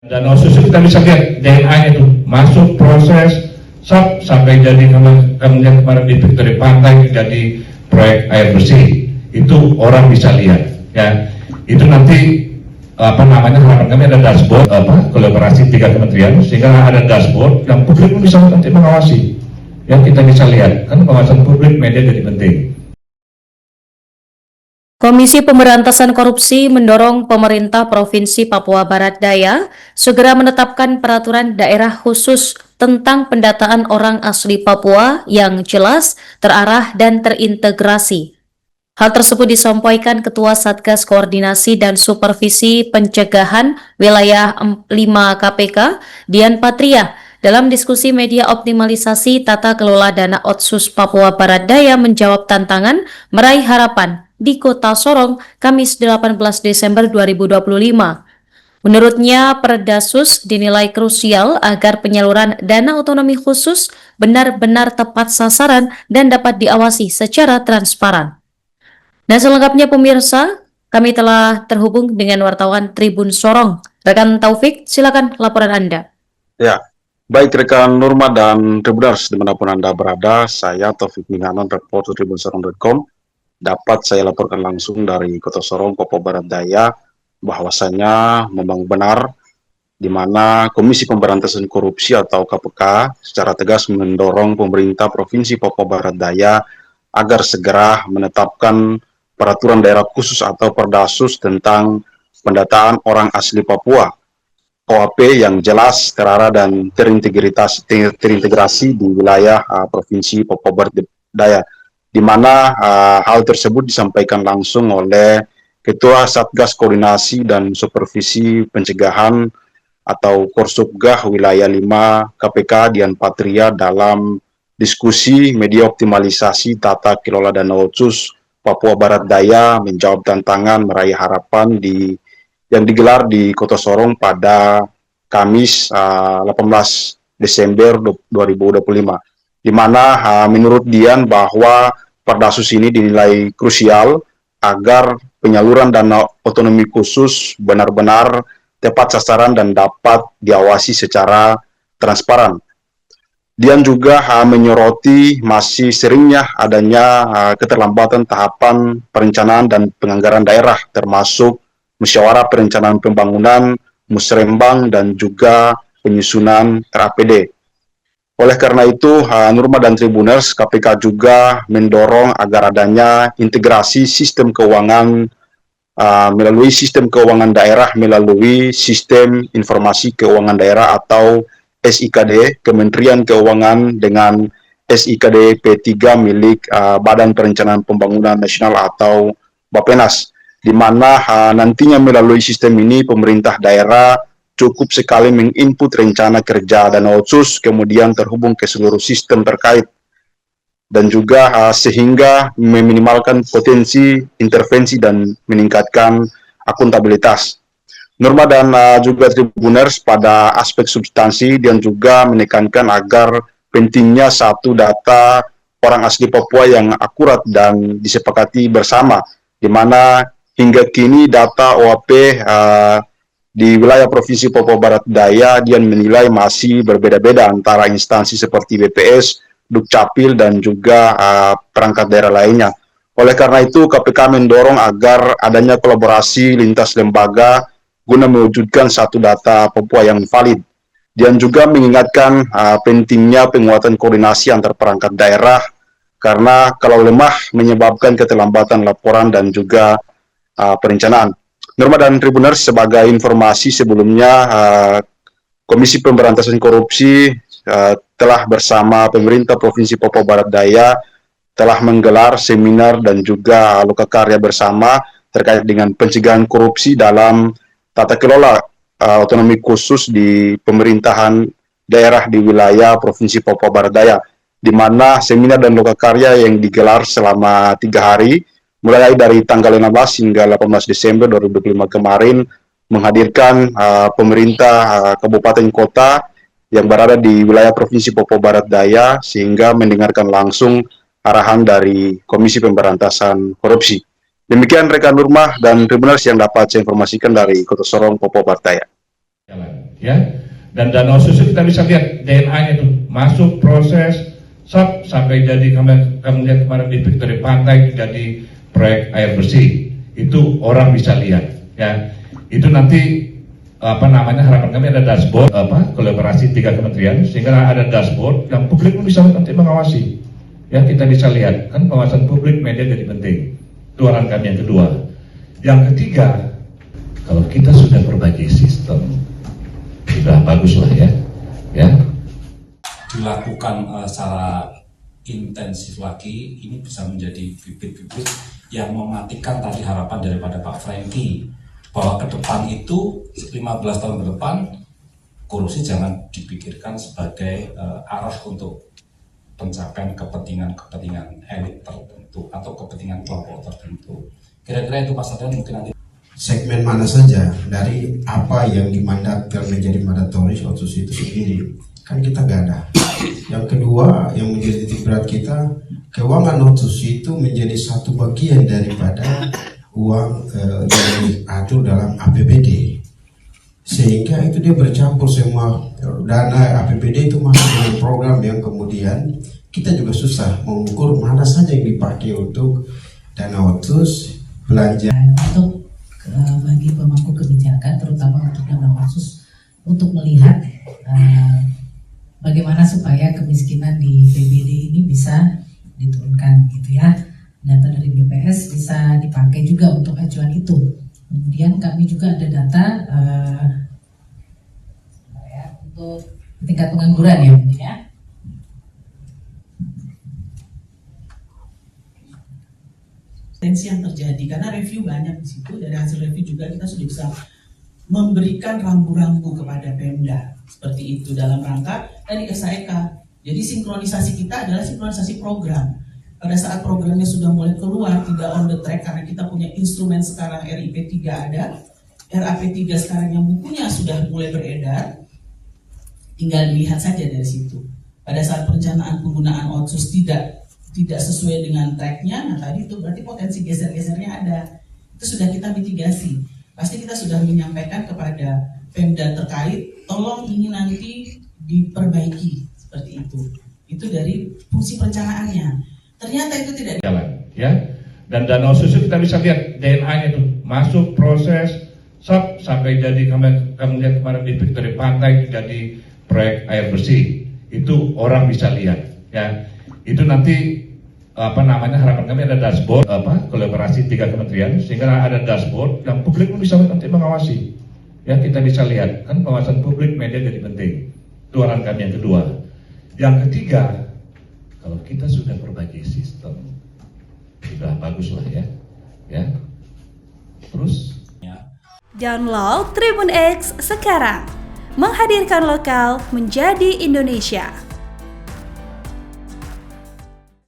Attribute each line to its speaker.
Speaker 1: Dan susu kita bisa lihat DNA itu masuk proses sampai jadi kemudian kemarin dipik dari pantai jadi proyek air bersih, itu orang bisa lihat ya. Itu nanti harapan kami ada dashboard kolaborasi 3 kementerian sehingga ada dashboard yang publik bisa nanti mengawasi ya, kita bisa lihat kan pengawasan publik media jadi penting.
Speaker 2: Komisi Pemberantasan Korupsi mendorong pemerintah Provinsi Papua Barat Daya segera menetapkan peraturan daerah khusus tentang pendataan orang asli Papua yang jelas, terarah, dan terintegrasi. Hal tersebut disampaikan Ketua Satgas Koordinasi dan Supervisi Pencegahan Wilayah 5 KPK, Dian Patria, dalam diskusi media optimalisasi tata kelola dana Otsus Papua Barat Daya menjawab tantangan meraih harapan di Kota Sorong, Kamis 18 Desember 2025. Menurutnya, Perdasus dinilai krusial agar penyaluran dana otonomi khusus benar-benar tepat sasaran dan dapat diawasi secara transparan. Nah, selengkapnya pemirsa, kami telah terhubung dengan wartawan Tribun Sorong. Rekan Taufik, silakan laporan Anda.
Speaker 3: Ya, baik rekan Nurma dan Tribuners dimanapun Anda berada, saya Taufik Minganon, reporter tribunsorong.com. Dapat saya laporkan langsung dari Kota Sorong, Papua Barat Daya, bahwasanya memang benar di mana Komisi Pemberantasan Korupsi atau KPK secara tegas mendorong pemerintah Provinsi Papua Barat Daya agar segera menetapkan peraturan daerah khusus atau Perdasus tentang pendataan orang asli Papua, OAP yang jelas, terarah, dan terintegrasi di wilayah Provinsi Papua Barat Daya, di mana hal tersebut disampaikan langsung oleh Ketua Satgas Koordinasi dan Supervisi Pencegahan atau Korsubgah Wilayah 5 KPK Dian Patria dalam diskusi media optimalisasi tata kelola dana Otsus Papua Barat Daya menjawab tantangan meraih harapan yang digelar di Kota Sorong pada Kamis 18 Desember 2025. Di mana menurut Dian bahwa Perdasus ini dinilai krusial agar penyaluran dana otonomi khusus benar-benar tepat sasaran dan dapat diawasi secara transparan. Dian juga menyoroti masih seringnya adanya keterlambatan tahapan perencanaan dan penganggaran daerah, termasuk musyawarah perencanaan pembangunan, musrembang, dan juga penyusunan RAPD. Oleh karena itu, Nurma dan Tribuners, KPK juga mendorong agar adanya integrasi sistem keuangan melalui sistem keuangan daerah, melalui sistem informasi keuangan daerah atau SIKD, Kementerian Keuangan dengan SIKD P3 milik Badan Perencanaan Pembangunan Nasional atau Bappenas, di mana nantinya melalui sistem ini pemerintah daerah cukup sekali menginput rencana kerja dana Otsus, kemudian terhubung ke seluruh sistem terkait, dan juga sehingga meminimalkan potensi intervensi dan meningkatkan akuntabilitas. Nurma dan juga Tribuners, pada aspek substansi dan juga menekankan agar pentingnya satu data orang asli Papua yang akurat dan disepakati bersama, di mana hingga kini data OAP di wilayah Provinsi Papua Barat Daya Dian menilai masih berbeda-beda antara instansi seperti BPS, Dukcapil, dan juga perangkat daerah lainnya. Oleh karena itu, KPK mendorong agar adanya kolaborasi lintas lembaga guna mewujudkan satu data Papua yang valid. Dian juga mengingatkan pentingnya penguatan koordinasi antar perangkat daerah, karena kalau lemah menyebabkan keterlambatan laporan dan juga perencanaan. Nurma dan Tribuners, sebagai informasi sebelumnya, Komisi Pemberantasan Korupsi telah bersama pemerintah Provinsi Papua Barat Daya telah menggelar seminar dan juga lokakarya bersama terkait dengan pencegahan korupsi dalam tata kelola otonomi khusus di pemerintahan daerah di wilayah Provinsi Papua Barat Daya, di mana seminar dan lokakarya yang digelar selama 3 hari, mulai dari tanggal 16 hingga 18 Desember 2025 kemarin, menghadirkan pemerintah kabupaten kota yang berada di wilayah Provinsi Papua Barat Daya, sehingga mendengarkan langsung arahan dari Komisi Pemberantasan Korupsi. Demikian rekan Nurma dan Tribuners yang dapat saya informasikan dari Kota Sorong, Papua Barat Daya.
Speaker 1: jalan, ya. Dan danau susu kita bisa lihat DNA-nya itu masuk proses sampai jadi kamu lihat kemarin di Victory Pantai jadi proyek air bersih. Itu orang bisa lihat, ya. Itu nanti harapan kami ada dashboard kolaborasi 3 kementerian sehingga ada dashboard yang publik bisa nanti mengawasi. Ya, kita bisa lihat kan pengawasan publik media jadi penting. Itu arahan kami yang kedua. Yang ketiga, kalau kita sudah perbaiki sistem, sudah bagus lah ya.
Speaker 4: Dilakukan secara intensif lagi, ini bisa menjadi bibit-bibit yang mematikan tadi harapan daripada Pak Franky bahwa ke depan itu 15 tahun ke depan korupsi jangan dipikirkan sebagai arah untuk pencapaian kepentingan elit tertentu atau kepentingan kelompok tertentu. Kira-kira itu Pak Satrio mungkin nanti
Speaker 5: segmen mana saja dari apa yang dimandatkan menjadi mandatoris otsus itu sendiri kan kita gak ada. Yang kedua yang menjadi titik berat kita, keuangan otsus itu menjadi satu bagian daripada uang yang diatur dalam APBD, sehingga itu dia bercampur semua dana APBD itu masuk dalam program yang kemudian kita juga susah mengukur mana saja yang dipakai untuk dana otsus belanja.
Speaker 6: Untuk bagi pemangku kebijakan, terutama untuk dana khusus, untuk melihat bagaimana supaya kemiskinan di PBD ini bisa diturunkan, gitu ya. Data dari BPS bisa dipakai juga untuk acuan itu. Kemudian kami juga ada data untuk tingkat pengangguran ya, mungkin ya.
Speaker 7: Potensi yang terjadi karena review banyak di situ. Dari hasil review juga kita sudah bisa memberikan rambu-rambu kepada Pemda seperti itu dalam rangka dari SAEK. Jadi sinkronisasi kita adalah sinkronisasi program. Pada saat programnya sudah mulai keluar, tidak on the track karena kita punya instrumen sekarang RIP 3 ada, RAP 3 sekarang yang bukunya sudah mulai beredar, tinggal dilihat saja dari situ. Pada saat perencanaan penggunaan otsus tidak sesuai dengan tracknya, nah tadi itu berarti potensi geser-gesernya ada. Itu sudah kita mitigasi. Pasti kita sudah menyampaikan kepada Pemda terkait, tolong ini nanti diperbaiki seperti itu. Itu dari fungsi perencanaannya. Ternyata itu tidak
Speaker 1: jalan, ya. Dan danau susu kita bisa lihat DNA-nya itu masuk proses sampai jadi kamu lihat kemarin di Victory Pantai jadi proyek air bersih. Itu orang bisa lihat, ya. Itu nanti harapan kami ada dashboard kolaborasi 3 kementerian sehingga ada dashboard yang publik bisa nanti mengawasi. Ya, kita bisa lihat kan pengawasan publik media jadi penting. Itu arahan kami yang kedua. Yang ketiga, kalau kita sudah perbaiki sistem, sudah bagus lah ya. Terus
Speaker 8: download Tribun X sekarang, menghadirkan lokal menjadi Indonesia.